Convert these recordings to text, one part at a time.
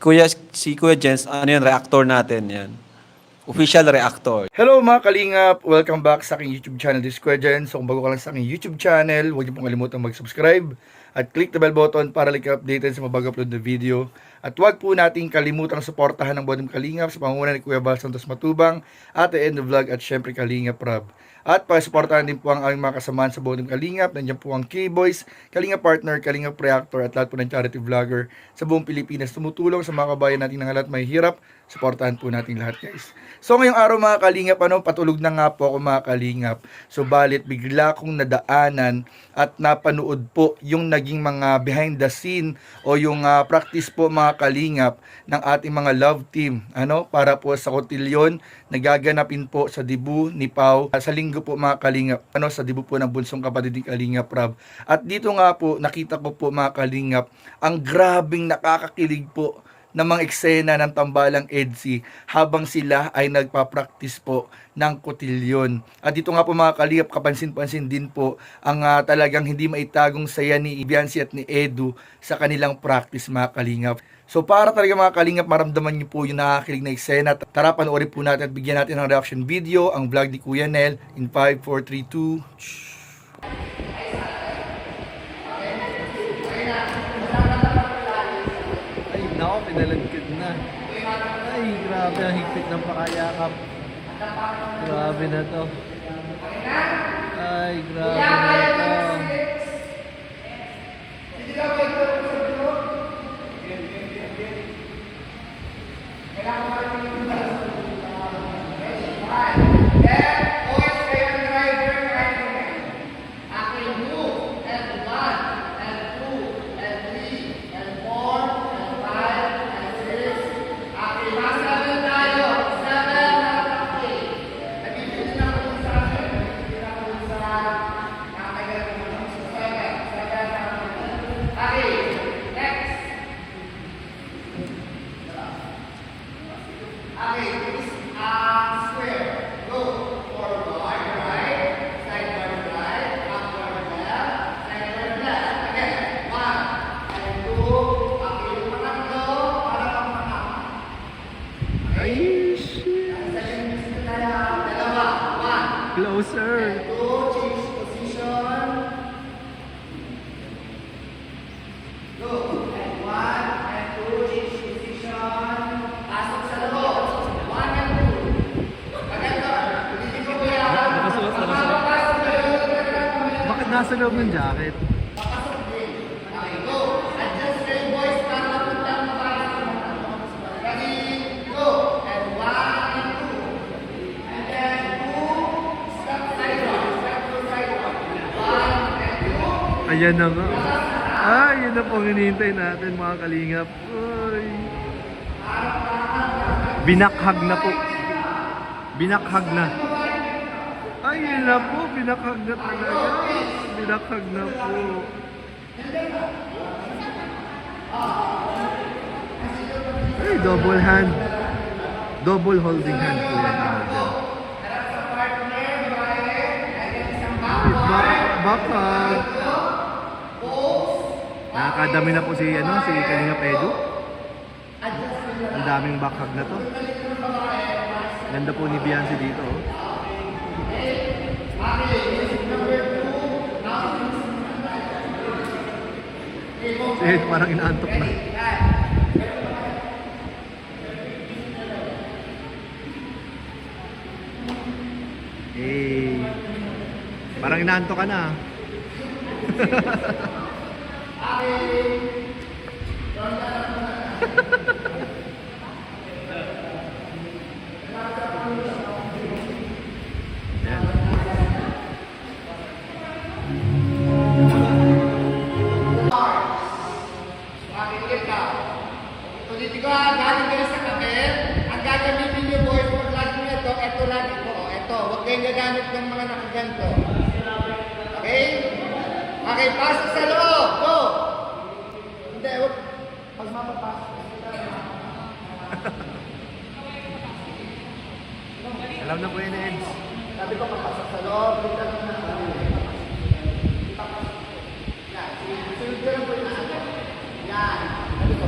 Kuya Jens, ano yun, reactor natin yan. Official reactor. Hello mga kalingap! Welcome back sa aking YouTube channel, this is Kuya Jen. So kung bago ka lang sa aking YouTube channel, huwag niyo pong kalimutan mag-subscribe at click the bell button para like updated sa mabago upload na video. At huwag po nating kalimutang suportahan ng Bodong Kalingap sa pangunguna ni Kuya Bal Santos Matubang, Ate End Vlog at syempre Kalingap Rob. At pakisuportahan din po ang aming mga kasamahan sa Bodong Kalingap. Nandiyan po ang K-Boys, Kalingap Partner, Kalingap Reactor at lahat po ng charity vlogger sa buong Pilipinas. Tumutulong sa mga kabayan natin ng lahat may hirap. Suportahan po natin lahat guys. So ngayong araw mga kalingap, patulog na nga po ako mga kalingap. So balit bigla kong nadaanan at napanood po yung naging mga behind the scene o yung practice po mga kalingap ng ating mga love team. Para po sa kotilyon na gaganapin po sa dibu ni Pau sa linggo po mga kalingap. Sa dibu po ng bunsong kapatid ni Kalingap Rob. At dito nga po nakita ko po mga kalingap ang grabing nakakakilig po ng mga eksena ng tambalang EDSI habang sila ay nagpa-practice po ng kotilyon. At dito nga po mga kalingap, kapansin-pansin din po ang talagang hindi maitagong saya ni Biancy at ni Edu sa kanilang practice mga kalingap. So para talaga mga kalingap, maramdaman niyo po yung nakakakilig na eksena. Tara, panoorin po natin at bigyan natin ng reaction video ang vlog ni Kuya Nel in 5, 4, 3, 2... Nako, pinalagkid na. Ay, grabe ang higpit ng pakayakap. Grabe na to. Ay, grabe na to. Ay, shit. Closer. Bakit nasa loob ng jacket? Ayan na nga. Yun na po hinihintay natin mga kalingap. Uy. Binakhag na po. Binakhag na. Ay, yun na po. Binakhag na talaga. Binakhag na po. Ay, double hand. Double holding hand po yan. Bakhag. Nakakadami na po si Kalingap Edu. Ang daming bakhag na to. Ganda po ni Biancy dito. Si Ed parang inaantok na. Parang inaantok ka na. Ulitin ko galing kayo sa kabel. Ang gagamitin niyo boys, pag lagi nyo ito lagi po. Ito, huwag kayong gagamit ng mga nakaganto. Okay? Okay, pasok sa loob. Go! Hindi, huwag. Pag mapapasok. Alam na po yun, Ed. Sabi ko, papasok sa loob. Dito lang na. Yan. Sunod ko lang po yung isa. Yan. Sabi ko.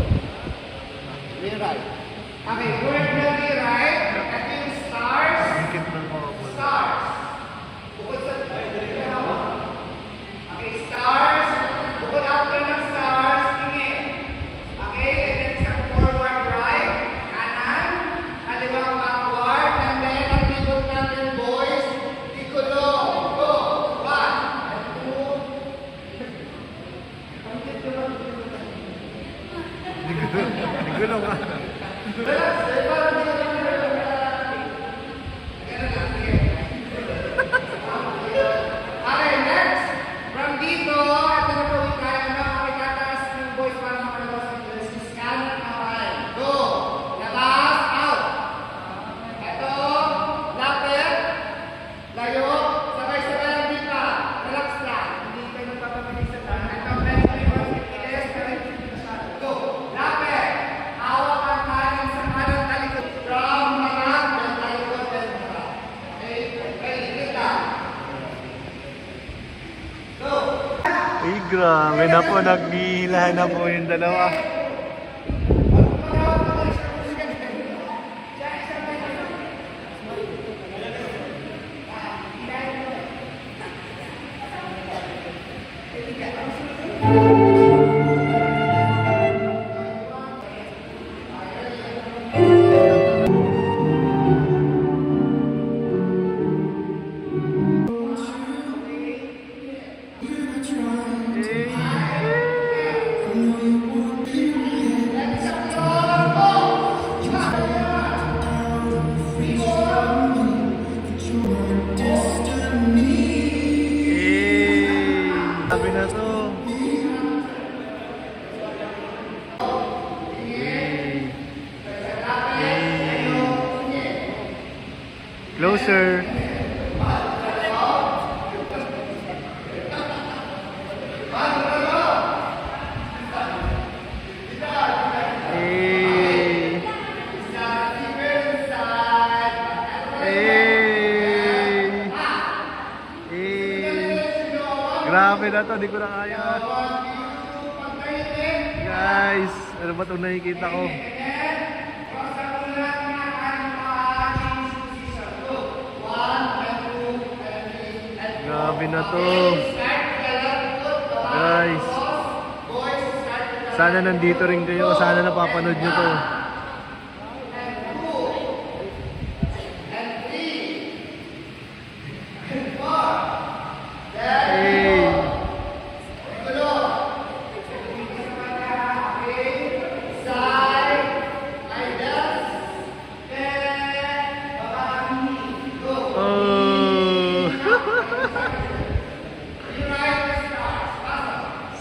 Gulong ah. Okay, next. From dito, ito na po yung kaya na makitataas ng boys para makalabas ng dress. Scan at kamay. Go! Labas, out! Ito, lapit, layo, sabay-sabay ang dita. Relax lang. Hindi kayo nagpapabilisan lang. Ito, medyo yung ilis, pero hindi masyado. Go! Lapit! Hawak ang kanin sa kanan talikod. From harap, then talikod, then harap. Okay? Okay, dita. Ay, grabe na po. Nagbihilahan na po yung dalawa. Sabi na to. Closer. Hey. Grabe na to, di ko na kaya. Guys, ano ba itong nakikita ko? Grabe na to. Guys, sana nandito rin kayo, sana napapanood nyo to. Hey. Oh.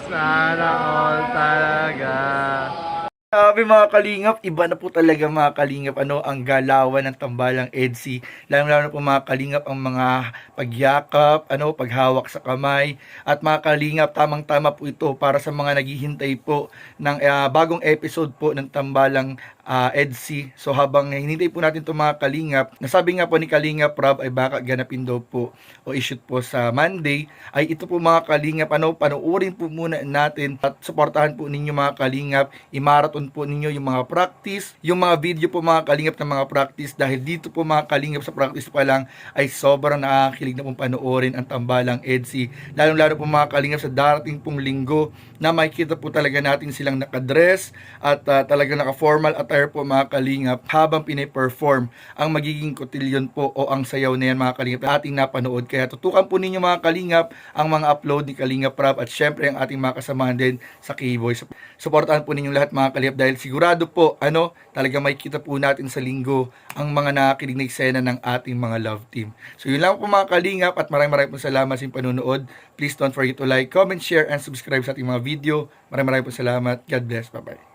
Sana all talaga. Sabi mga kalingap, iba na po talaga mga kalingap ang galawan ng tambalang EDSI. Lalo na po mga kalingap ang mga pagyakap, paghawak sa kamay. At mga kalingap, tamang-tama po ito para sa mga naghihintay po ng bagong episode po ng tambalang EDSI. So habang hinintay po natin ito mga kalingap, nasabi nga po ni Kalingap Rob ay baka ganapin daw po o ishoot po sa Monday, ay ito po mga kalingap, panoorin po muna natin at suportahan po ninyo mga kalingap, i-marathon po ninyo yung mga practice, yung mga video po mga kalingap ng mga practice, dahil dito po mga kalingap sa practice pa lang ay sobrang nakakakilig na pong panoorin ang tambalang EDSI. Lalong-lalo po mga kalingap sa darating pong linggo na makikita po talaga natin silang nakadress at talaga naka-formal attire po mga kalingap habang piniperform ang magiging kotilyon po o ang sayaw na yan mga kalingap na ating napanood. Kaya tutukan po ninyo mga kalingap ang mga upload ni Kalingap Rob at syempre ang ating mga kasamahan din sa K-Boys. Suportahan po ninyong lahat mga kalingap dahil sigurado po talaga makikita po natin sa linggo ang mga nakakilig na eksena ng ating mga love team. So yun lang po mga kalingap at maraming po salamat sa panonood. Please don't forget to like, comment, share, and subscribe sa ating mga video. Maraming po salamat. God bless. Bye-bye.